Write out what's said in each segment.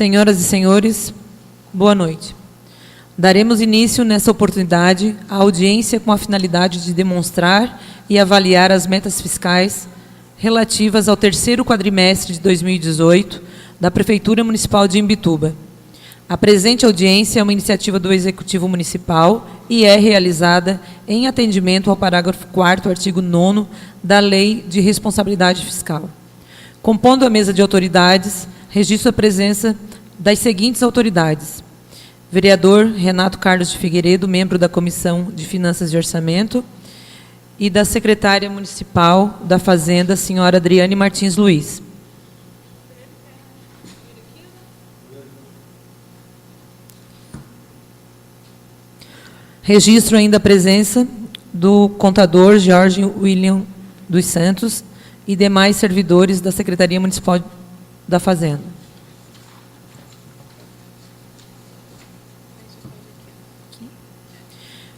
Senhoras e senhores, boa noite. Daremos início, nessa oportunidade, à audiência com a finalidade de demonstrar e avaliar as metas fiscais relativas ao terceiro quadrimestre de 2018 da Prefeitura Municipal de Imbituba. A presente audiência é uma iniciativa do Executivo Municipal e é realizada em atendimento ao parágrafo 4º, artigo 9º da Lei de Responsabilidade Fiscal. Compondo a mesa de autoridades, registro a presença das seguintes autoridades: vereador Renato Carlos de Figueiredo, membro da Comissão de Finanças e Orçamento, e da secretária municipal da Fazenda, senhora Adriane Martins Luiz. Registro ainda a presença do contador Jorge William dos Santos e demais servidores da Secretaria Municipal da Fazenda.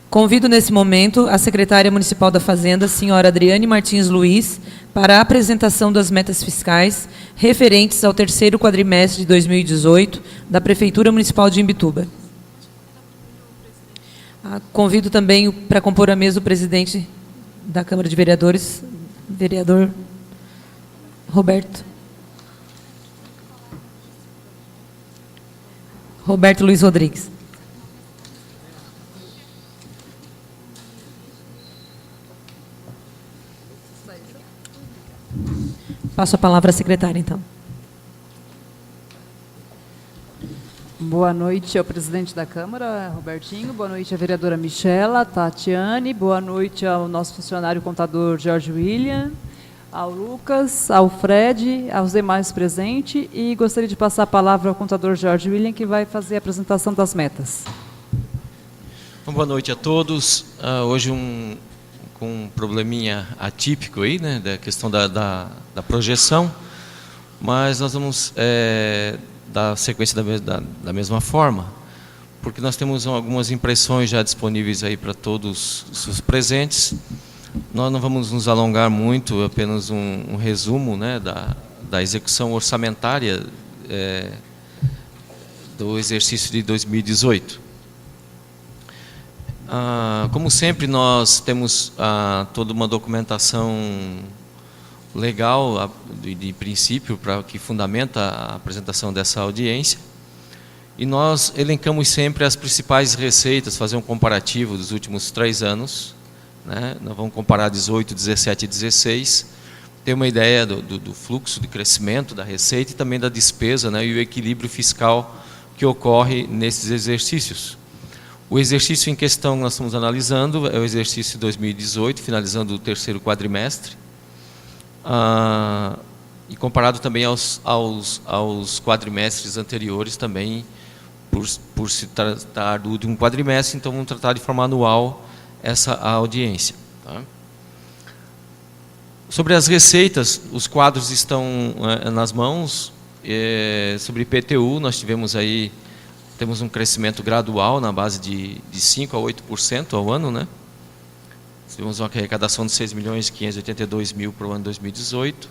Convido nesse momento a secretária municipal da Fazenda, senhora Adriane Martins Luiz, para a apresentação das metas fiscais referentes ao terceiro quadrimestre de 2018 da Prefeitura Municipal de Imbituba. Convido também para compor a mesa o presidente da Câmara de Vereadores, vereador Roberto Luiz Rodrigues. Passo a palavra à secretária, então. Boa noite ao presidente da Câmara, Robertinho. Boa noite à vereadora Michela, Tatiane. Boa noite ao nosso funcionário contador Jorge William, ao Lucas, ao Fred, aos demais presentes. E gostaria de passar a palavra ao contador Jorge William, que vai fazer a apresentação das metas. Boa noite a todos. Hoje com um probleminha atípico aí, né, da questão da projeção, mas nós vamos dar sequência da mesma forma, porque nós temos algumas impressões já disponíveis aí para todos os presentes. Nós não vamos nos alongar muito, apenas um resumo, né, da execução orçamentária do exercício de 2018. Como sempre, nós temos toda uma documentação legal, de princípio, que fundamenta a apresentação dessa audiência. E nós elencamos sempre as principais receitas, fazer um comparativo dos últimos 3 anos. Né? Nós vamos comparar 18, 17 e 16, ter uma ideia do fluxo de crescimento da receita e também da despesa, né? E o equilíbrio fiscal que ocorre nesses exercícios. O exercício em questão que nós estamos analisando é o exercício de 2018, finalizando o terceiro quadrimestre, e comparado também aos quadrimestres anteriores também, por se tratar do último quadrimestre, então vamos tratar de forma anual essa audiência. Tá? Sobre as receitas, os quadros estão nas mãos. Sobre IPTU, nós temos um crescimento gradual na base de 5% a 8% ao ano, né? Tivemos uma arrecadação de 6.582.000 para o ano 2018.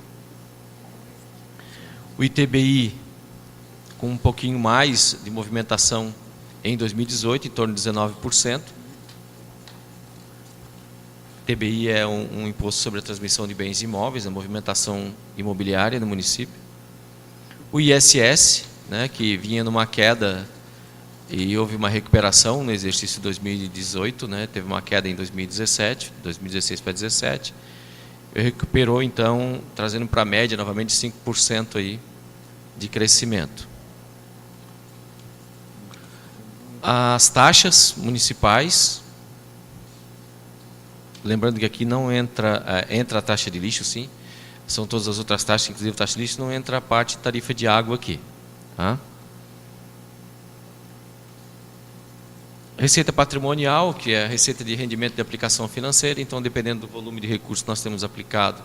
O ITBI, com um pouquinho mais de movimentação em 2018, em torno de 19%. ITBI é um imposto sobre a transmissão de bens imóveis, a movimentação imobiliária no município. O ISS, né, que vinha numa queda e houve uma recuperação no exercício de 2018, né? Teve uma queda em 2017, 2016 para 2017. Recuperou, então, trazendo para a média novamente 5% aí de crescimento. As taxas municipais, lembrando que aqui não entra a taxa de lixo, sim, são todas as outras taxas, inclusive a taxa de lixo, não entra a parte de tarifa de água aqui. Tá? Receita patrimonial, que é a receita de rendimento de aplicação financeira, então dependendo do volume de recursos que nós temos aplicado,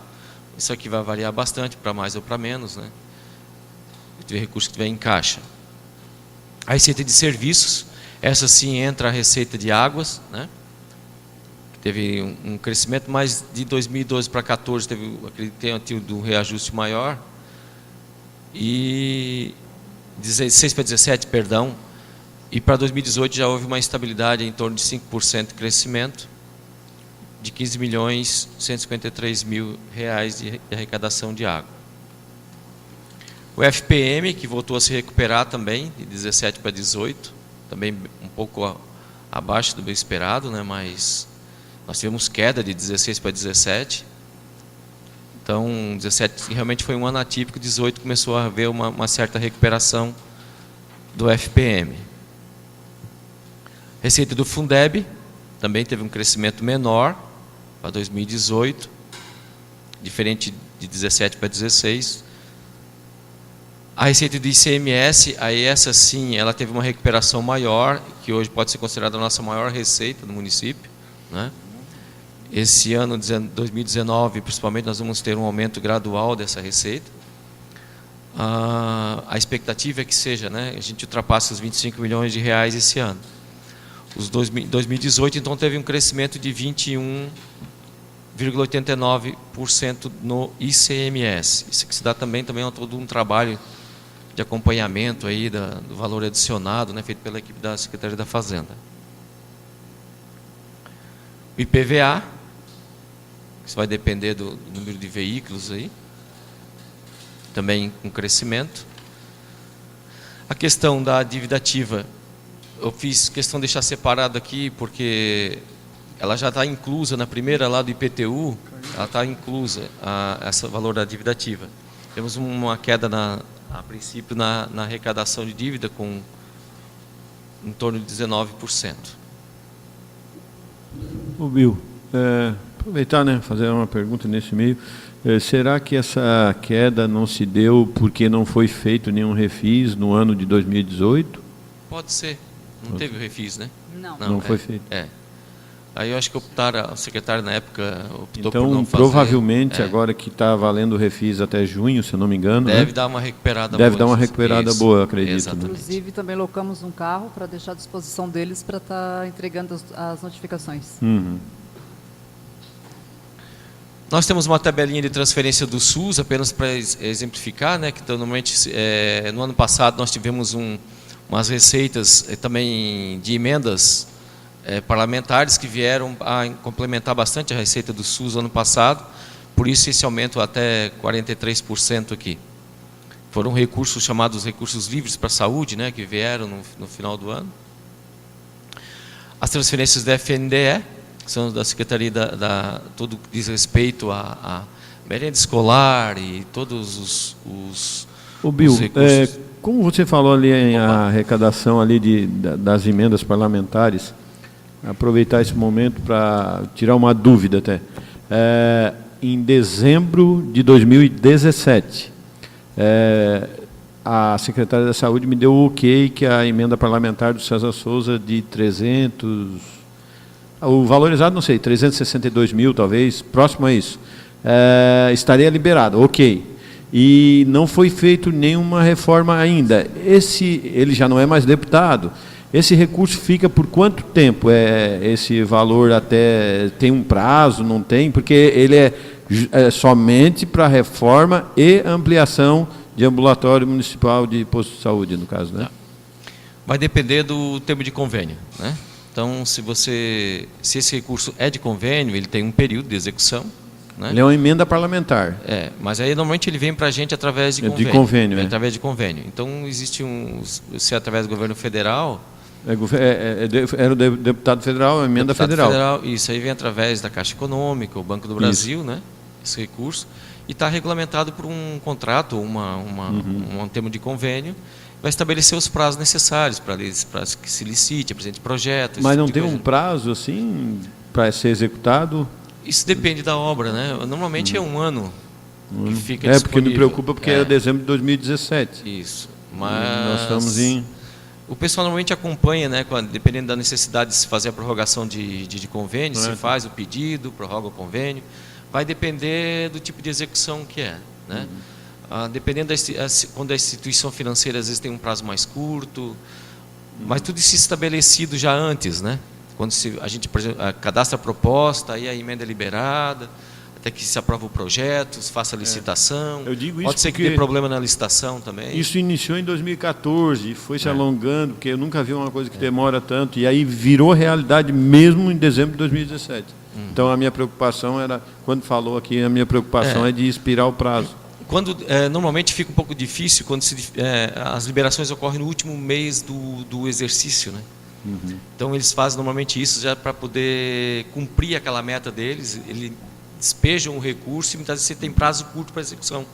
isso aqui vai variar bastante, para mais ou para menos, né? Se tiver recurso que tiver em caixa. A receita de serviços, essa sim entra a receita de águas, né? Que teve um crescimento, mas de 2012 para 2014 teve um reajuste maior. E 16 para 17, perdão, e para 2018 já houve uma estabilidade em torno de 5% de crescimento, de 15 milhões 153 mil reais de arrecadação de água. O FPM, que voltou a se recuperar também, de 17 para 18, também um pouco abaixo do esperado, né, mas nós tivemos queda de 16 para 17. Então, 17 realmente foi um ano atípico, 18 começou a haver uma certa recuperação do FPM. Receita do Fundeb também teve um crescimento menor para 2018, diferente de 17 para 16. A receita do ICMS, aí essa sim, ela teve uma recuperação maior, que hoje pode ser considerada a nossa maior receita do município, né? Esse ano, 2019, principalmente, nós vamos ter um aumento gradual dessa receita. A expectativa é que seja, né, a gente ultrapasse os 25 milhões de reais esse ano. 2018, então, teve um crescimento de 21,89% no ICMS. Isso que se dá também é todo um trabalho de acompanhamento aí do valor adicionado, né, feito pela equipe da Secretaria da Fazenda. O IPVA, que vai depender do número de veículos aí, também com crescimento. A questão da dívida ativa, eu fiz questão de deixar separado aqui, porque ela já está inclusa na primeira lá do IPTU, ela está inclusa esse valor da dívida ativa. Temos uma queda a princípio na arrecadação de dívida com em torno de 19%. Ô Bill, aproveitar, né, fazer uma pergunta nesse meio. Será que essa queda não se deu porque não foi feito nenhum refis no ano de 2018? Pode ser. Não teve o refis, né? Não foi feito. Aí eu acho que o secretário na época optou então, por não fazer. Provavelmente, agora que está valendo o refis até junho, se eu não me engano, deve, né? Dar uma recuperada boa. Deve dar uma recuperada boa, acredito. Exatamente. Inclusive, também locamos um carro para deixar à disposição deles para estar entregando as notificações. Uhum. Nós temos uma tabelinha de transferência do SUS, apenas para exemplificar, né, que normalmente no ano passado nós tivemos umas receitas também de emendas parlamentares que vieram a complementar bastante a receita do SUS no ano passado, por isso esse aumento até 43% aqui. Foram recursos chamados recursos livres para a saúde, né, que vieram no final do ano. As transferências da FNDE, que são da Secretaria tudo que diz respeito à merenda escolar e todos os Bill, recursos. como você falou ali em arrecadação ali das emendas parlamentares, aproveitar esse momento para tirar uma dúvida até. Em dezembro de 2017, a Secretaria da Saúde me deu o ok que a emenda parlamentar do César Souza de 300... O valorizado, não sei, 362 mil, talvez, próximo a isso, estaria liberado, ok. E não foi feito nenhuma reforma ainda. Ele já não é mais deputado. Esse recurso fica por quanto tempo? Esse valor até tem um prazo, não tem? Porque ele é somente para reforma e ampliação de ambulatório municipal de posto de saúde, no caso, né? Vai depender do termo de convênio, né? Então, se esse recurso é de convênio, ele tem um período de execução, né? Ele é uma emenda parlamentar. Mas aí normalmente ele vem para a gente através de convênio. De convênio, através de convênio. Então, existe se é através do governo federal... Era o deputado federal, a emenda federal. Isso aí vem através da Caixa Econômica, o Banco do Brasil, né? Esse recurso. E está regulamentado por um contrato, um termo de convênio, vai estabelecer os prazos necessários para que se licite, apresente projetos. Mas não tem um prazo assim para ser executado? Isso depende da obra, né? Normalmente é um ano que fica disponível. Porque me preocupa porque é dezembro de 2017. Isso. Mas nós estamos em... O pessoal normalmente acompanha, né? Dependendo da necessidade de se fazer a prorrogação de convênio, se faz o pedido, prorroga o convênio. Vai depender do tipo de execução que é, né? Dependendo quando a instituição financeira às vezes tem um prazo mais curto, mas tudo isso estabelecido já antes, né? Quando a gente, por exemplo, cadastra a proposta, aí a emenda é liberada, até que se aprova o projeto, se faça a licitação. Eu digo isso pode ser que porque dê problema na licitação também. Isso iniciou em 2014 e foi se alongando, porque eu nunca vi uma coisa que demora tanto, e aí virou realidade mesmo em dezembro de 2017. Então, a minha preocupação era, quando falou aqui, a minha preocupação é de expirar o prazo. Normalmente fica um pouco difícil quando as liberações ocorrem no último mês do exercício, né? Então eles fazem normalmente isso já para poder cumprir aquela meta deles. Eles despejam o recurso e muitas vezes você tem prazo curto para execução.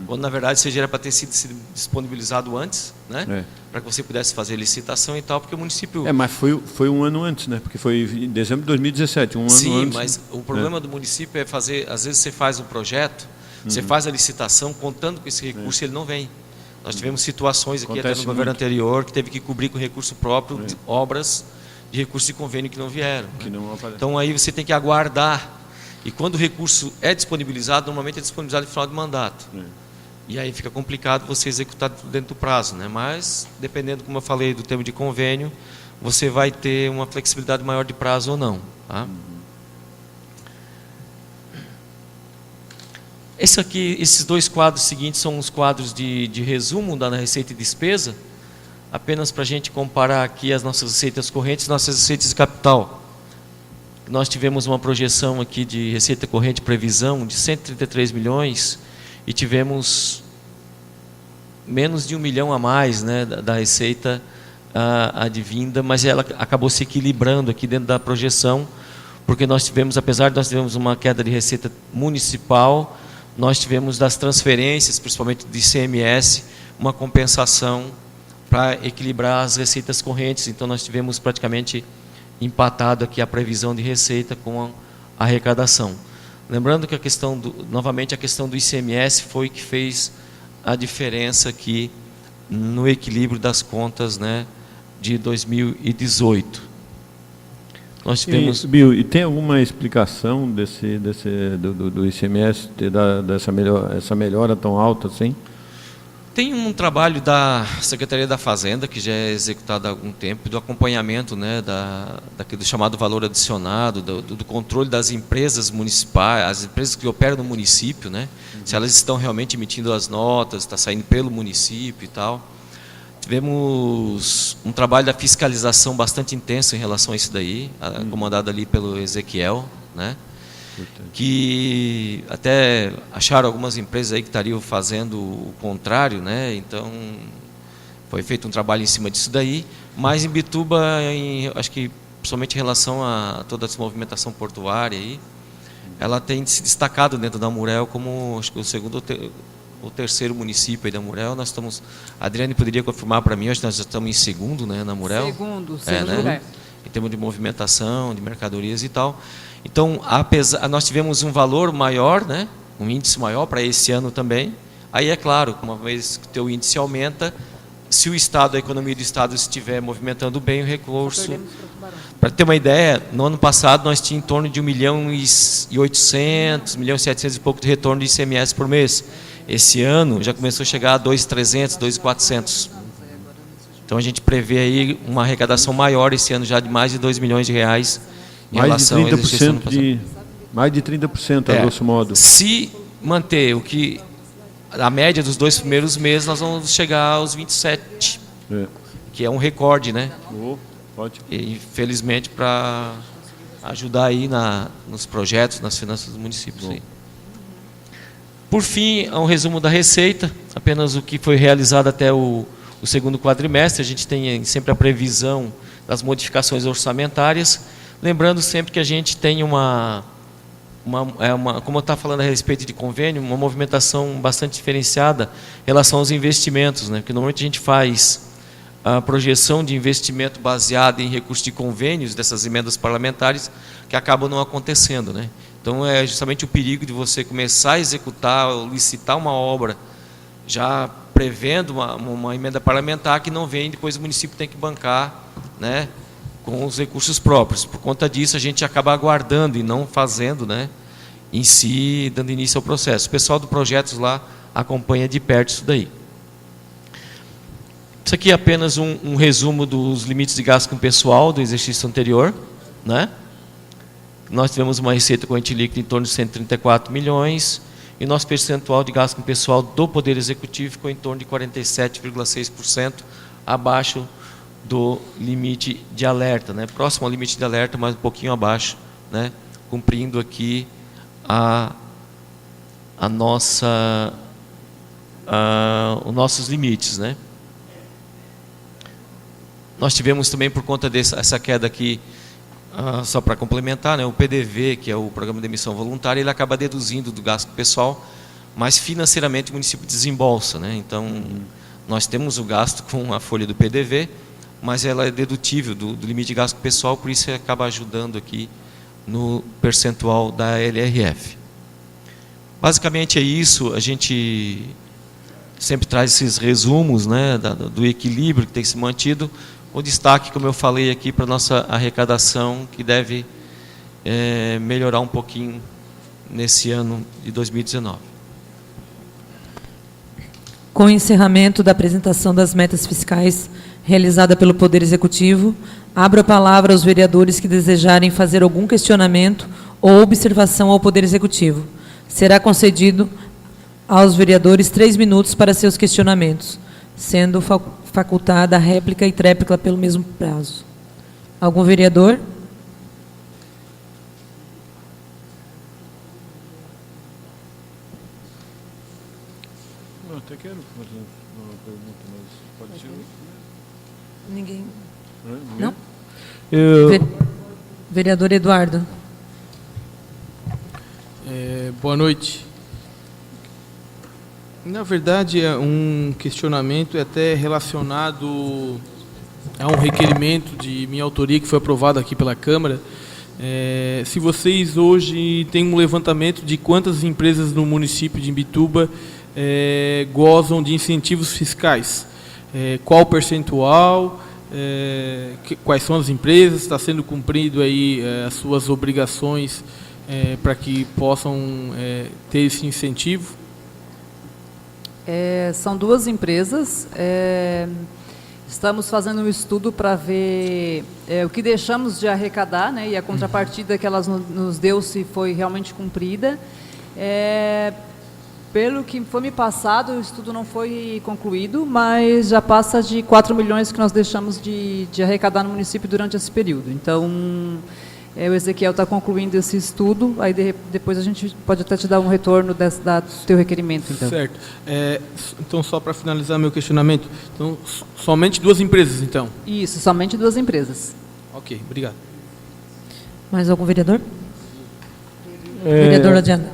Quando na verdade você já era para ter sido disponibilizado antes, né? Para que você pudesse fazer licitação e tal, porque o município... Mas foi um ano antes, né? Porque foi em dezembro de 2017, um ano antes. Sim, mas o problema do município é fazer... Às vezes você faz um projeto, você faz a licitação contando com esse recurso e ele não vem. Nós tivemos situações aqui até no governo anterior que teve que cobrir com recurso próprio obras de recurso de convênio que não vieram. Então aí você tem que aguardar. E quando o recurso é disponibilizado, normalmente é disponibilizado no final de mandato. E aí fica complicado você executar dentro do prazo, né? Mas, dependendo, como eu falei, do termo de convênio, você vai ter uma flexibilidade maior de prazo ou não. Tá? Esses dois quadros seguintes são os quadros de resumo da receita e despesa, apenas para a gente comparar aqui as nossas receitas correntes e nossas receitas de capital. Nós tivemos uma projeção aqui de receita corrente previsão de 133 milhões e tivemos menos de 1 milhão a mais, né, da receita advinda, mas ela acabou se equilibrando aqui dentro da projeção, porque apesar de nós tivemos uma queda de receita municipal, nós tivemos das transferências, principalmente do ICMS, uma compensação para equilibrar as receitas correntes. Então nós tivemos praticamente empatado aqui a previsão de receita com a arrecadação. Lembrando que novamente a questão do ICMS foi que fez a diferença aqui no equilíbrio das contas, né, de 2018. Nós tivemos... Bill, e tem alguma explicação do ICMS essa melhora tão alta assim? Tem um trabalho da Secretaria da Fazenda, que já é executado há algum tempo, do acompanhamento, né, do chamado valor adicionado, do controle das empresas municipais, as empresas que operam no município, né, se elas estão realmente emitindo as notas, está saindo pelo município e tal. Tivemos um trabalho da fiscalização bastante intenso em relação a isso daí, comandado ali pelo Ezequiel, né? Que até acharam algumas empresas aí que estariam fazendo o contrário, né? Então foi feito um trabalho em cima disso daí, mas em Bituba, acho que principalmente em relação a toda essa movimentação portuária aí, ela tem se destacado dentro da Amurel como, acho que o segundo ou terceiro município aí da Amurel. Nós estamos, a Adriane poderia confirmar para mim, acho que nós já estamos em segundo, né, na Amurel. Segundo né? lugar. Em termos de movimentação, de mercadorias e tal. Então, nós tivemos um valor maior, né, um índice maior para esse ano também. Aí é claro, uma vez que o teu índice aumenta, se o Estado, a economia do Estado estiver movimentando bem o recurso... Para ter uma ideia, no ano passado nós tínhamos em torno de 1.800.000, 1.700.000 e pouco de retorno de ICMS por mês. Esse ano já começou a chegar a 2.300, 2.400. Então a gente prevê aí uma arrecadação maior esse ano já de mais de 2 milhões de reais em relação ao exercício do ano passado. Mais de 30%, a grosso modo. Se manter a média dos 2 primeiros meses, nós vamos chegar aos 27, que é um recorde, né? Ótimo. E, infelizmente, para ajudar aí nos projetos, nas finanças dos municípios. Aí. Por fim, um resumo da receita, apenas o que foi realizado até o segundo quadrimestre. A gente tem sempre a previsão das modificações orçamentárias, lembrando sempre que a gente tem como eu estava falando a respeito de convênio, uma movimentação bastante diferenciada em relação aos investimentos, né? Porque normalmente a gente faz a projeção de investimento baseada em recursos de convênios dessas emendas parlamentares que acabam não acontecendo, né? Então é justamente o perigo de você começar a executar ou licitar uma obra já prevendo uma emenda parlamentar que não vem, depois o município tem que bancar, né, com os recursos próprios. Por conta disso a gente acaba aguardando e não fazendo, né, em si, dando início ao processo. O pessoal do Projetos lá acompanha de perto isso daí. Isso aqui é apenas um resumo dos limites de gasto com pessoal do exercício anterior, né? nós tivemos uma receita corrente líquida em torno de 134 milhões, e nosso percentual de gasto com pessoal do Poder Executivo ficou em torno de 47,6%, abaixo do limite de alerta, né? Próximo ao limite de alerta, mas um pouquinho abaixo, né? Cumprindo aqui os nossos limites, né? Nós tivemos também, por conta dessa queda aqui, só para complementar, né, o PDV, que é o Programa de Emissão Voluntária, ele acaba deduzindo do gasto pessoal, mas financeiramente o município desembolsa, né? Então, nós temos o gasto com a folha do PDV, mas ela é dedutível do limite de gasto pessoal, por isso acaba ajudando aqui no percentual da LRF. Basicamente é isso, a gente sempre traz esses resumos, né, do equilíbrio que tem se mantido, o destaque, como eu falei aqui, para a nossa arrecadação, que deve melhorar um pouquinho nesse ano de 2019. Com o encerramento da apresentação das metas fiscais realizada pelo Poder Executivo, abro a palavra aos vereadores que desejarem fazer algum questionamento ou observação ao Poder Executivo. Será concedido aos vereadores 3 minutos para seus questionamentos, sendo facultada a réplica e tréplica pelo mesmo prazo. Algum vereador? Eu até quero fazer uma pergunta, mas pode ser. Ninguém. Não? Vereador Eduardo. Boa noite. Na verdade, é um questionamento até relacionado a um requerimento de minha autoria que foi aprovado aqui pela Câmara. Se vocês hoje têm um levantamento de quantas empresas no município de Imbituba gozam de incentivos fiscais, qual o percentual, quais são as empresas, está sendo cumprido aí as suas obrigações para que possam ter esse incentivo? São 2 empresas. Estamos fazendo um estudo para ver o que deixamos de arrecadar, né, e a contrapartida que elas nos deu, se foi realmente cumprida. Pelo que foi me passado, o estudo não foi concluído, mas já passa de 4 milhões que nós deixamos de arrecadar no município durante esse período. Então, o Ezequiel está concluindo esse estudo, aí depois a gente pode até te dar um retorno do teu requerimento. Então. Certo. Então, só para finalizar meu questionamento, então, somente 2 empresas, então? Isso, somente 2 empresas. Ok, obrigado. Mais algum vereador? Vereador Ladiana.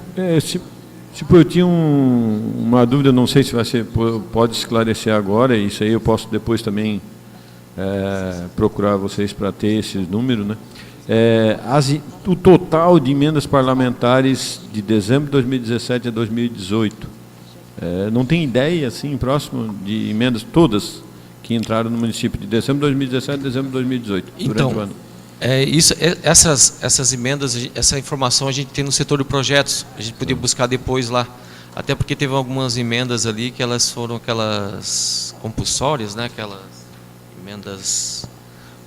Tipo, eu tinha uma dúvida, não sei se você pode esclarecer agora, isso aí eu posso depois também procurar vocês para ter esses números, né? O total de emendas parlamentares de dezembro de 2017 a 2018, não tem ideia, assim, próximo de emendas todas que entraram no município de dezembro de 2017 a dezembro de 2018, durante o ano? Essas emendas, essa informação a gente tem no setor de projetos, a gente podia buscar depois lá, até porque teve algumas emendas ali que elas foram aquelas compulsórias, né, aquelas emendas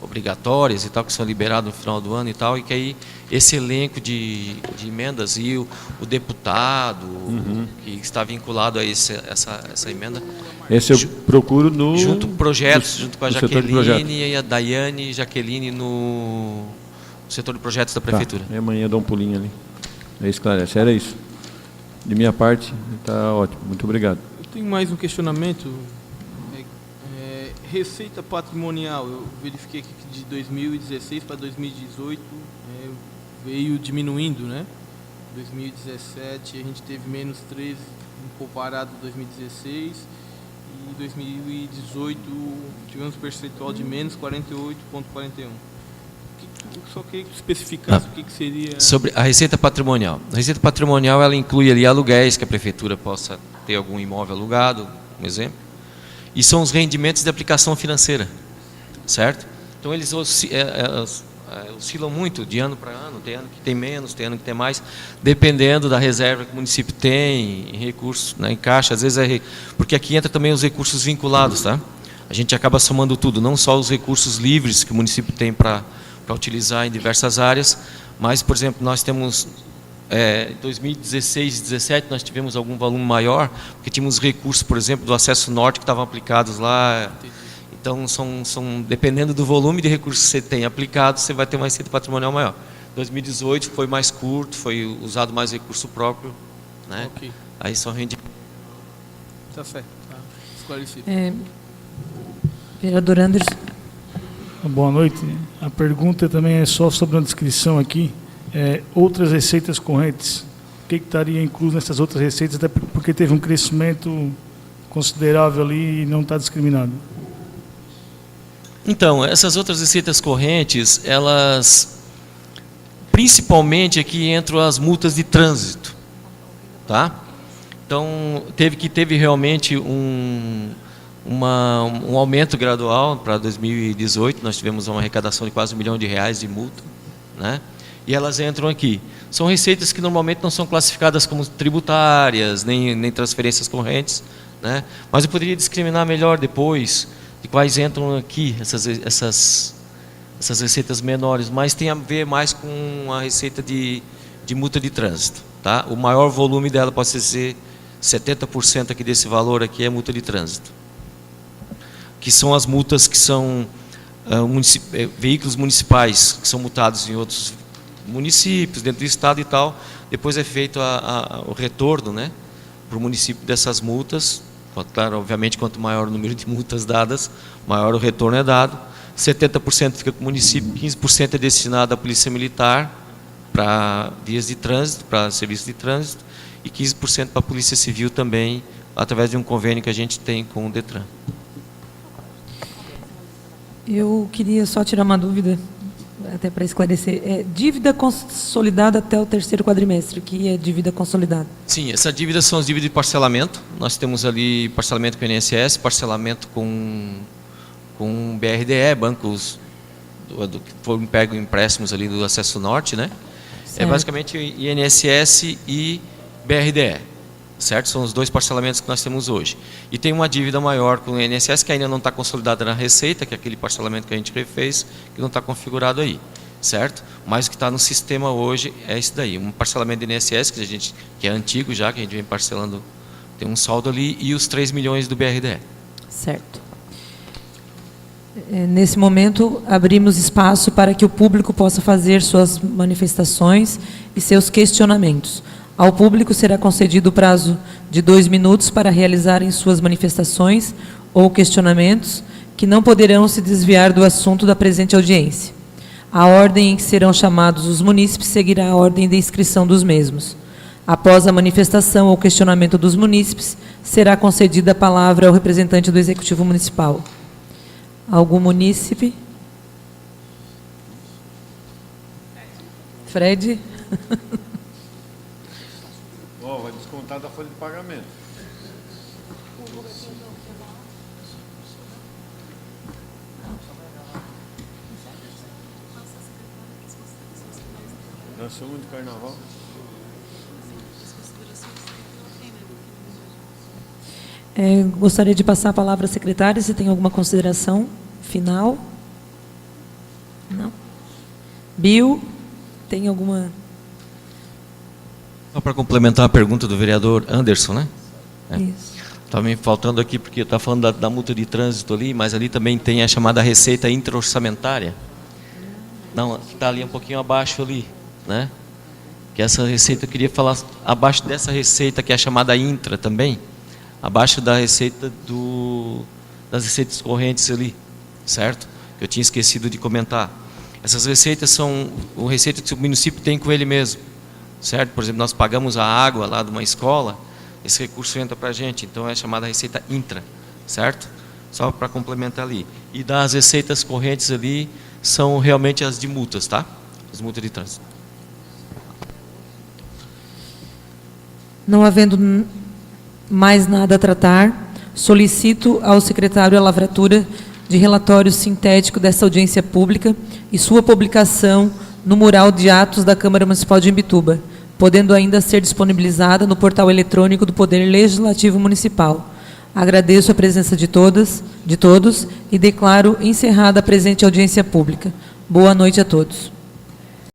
obrigatórias e tal, que são liberadas no final do ano e tal, e que aí esse elenco de emendas e o deputado que está vinculado a essa emenda. Esse eu procuro no... Junto com projetos, junto com a Jaqueline e a Daiane Jaqueline no setor de projetos da Prefeitura. Tá, amanhã eu dou um pulinho ali. Esclarece, era isso. De minha parte, está ótimo. Muito obrigado. Eu tenho mais um questionamento. Receita patrimonial, eu verifiquei aqui que de 2016 para 2018 veio diminuindo, né? 2017 a gente teve menos 13 comparado a 2016 e em 2018 tivemos um percentual de menos 48,41. Só queria que especificasse o que seria... Sobre a receita patrimonial. A receita patrimonial ela inclui ali aluguéis, que a prefeitura possa ter algum imóvel alugado, um exemplo. E são os rendimentos de aplicação financeira, certo? Então, eles oscilam muito de ano para ano, tem ano que tem menos, tem ano que tem mais, dependendo da reserva que o município tem, em recursos, né, em caixa, às vezes porque aqui entra também os recursos vinculados, tá? A gente acaba somando tudo, não só os recursos livres que o município tem para utilizar em diversas áreas, Mas, por exemplo, nós temos, em 2016 e 2017, nós tivemos algum volume maior, porque tínhamos recursos, por exemplo, do Acesso Norte que estavam aplicados lá. Então, dependendo do volume de recursos que você tem aplicado, você vai ter uma receita patrimonial maior. 2018 foi mais curto, foi usado mais recurso próprio, né? Ok. Aí só rende. Tá certo, tá esclarecido. Vereador Anderson. Boa noite. A pergunta também é só sobre uma descrição aqui. Outras receitas correntes. O que estaria incluso nessas outras receitas, até porque teve um crescimento considerável ali e não está discriminado? Então, essas outras receitas correntes, elas, principalmente aqui entram as multas de trânsito, tá? Então, teve realmente um aumento gradual para 2018, nós tivemos uma arrecadação de quase R$1 milhão de multa, né? E elas entram aqui. São receitas que normalmente não são classificadas como tributárias, nem transferências correntes, né? Mas eu poderia discriminar melhor depois de quais entram aqui essas receitas menores, mas tem a ver mais com a receita de multa de trânsito, tá? O maior volume dela pode ser 70% aqui desse valor aqui é multa de trânsito, que são as multas que são veículos municipais que são multados em outros municípios, dentro do estado e tal. Depois é feito o retorno, né, para o município dessas multas. Claro, obviamente, quanto maior o número de multas dadas, maior o retorno é dado. 70% fica com o município, 15% é destinado à Polícia Militar para vias de trânsito, para serviços de trânsito, e 15% para a Polícia Civil também, através de um convênio que a gente tem com o Detran. Eu queria só tirar uma dúvida, até para esclarecer. Dívida consolidada até o terceiro quadrimestre, que é dívida consolidada? Sim, essa dívida são as dívidas de parcelamento. Nós temos ali parcelamento com o INSS, parcelamento com BRDE, bancos que foram pegos empréstimos ali do Acesso Norte, né? Certo. É basicamente INSS e BRDE, certo? São os dois parcelamentos que nós temos hoje. E tem uma dívida maior com o INSS que ainda não está consolidada na Receita, que é aquele parcelamento que a gente refez, que não está configurado aí, certo? Mas o que está no sistema hoje é isso daí, um parcelamento do INSS, que é antigo já, que a gente vem parcelando, tem um saldo ali, e os 3 milhões do BRDE. Certo. Nesse momento, abrimos espaço para que o público possa fazer suas manifestações e seus questionamentos. Ao público será concedido o prazo de 2 minutos para realizarem suas manifestações ou questionamentos, que não poderão se desviar do assunto da presente audiência. A ordem em que serão chamados os munícipes seguirá a ordem de inscrição dos mesmos. Após a manifestação ou questionamento dos munícipes, será concedida a palavra ao representante do Executivo Municipal. Algum munícipe? Fred? Vai descontar da folha de pagamento. Nós somos de carnaval. Gostaria de passar a palavra à secretária, se tem alguma consideração final. Não? Bill, tem alguma... Só para complementar a pergunta do vereador Anderson, né? Isso. Está me faltando aqui, porque está falando da multa de trânsito ali, mas ali também tem a chamada receita intra-orçamentária. Não, está ali um pouquinho abaixo ali, né? Que essa receita, eu queria falar abaixo dessa receita, que é a chamada intra também, abaixo da receita das receitas correntes ali, certo? Que eu tinha esquecido de comentar. Essas receitas são o receita que o município tem com ele mesmo, certo? Por exemplo, nós pagamos a água lá de uma escola, esse recurso entra para a gente, então é chamada receita intra, certo? Só para complementar ali. E das receitas correntes ali, são realmente as de multas, tá? As multas de trânsito. Não havendo mais nada a tratar, solicito ao secretário a lavratura de relatório sintético dessa audiência pública e sua publicação no mural de atos da Câmara Municipal de Imbituba, podendo ainda ser disponibilizada no portal eletrônico do Poder Legislativo Municipal. Agradeço a presença de todos e declaro encerrada a presente audiência pública. Boa noite a todos.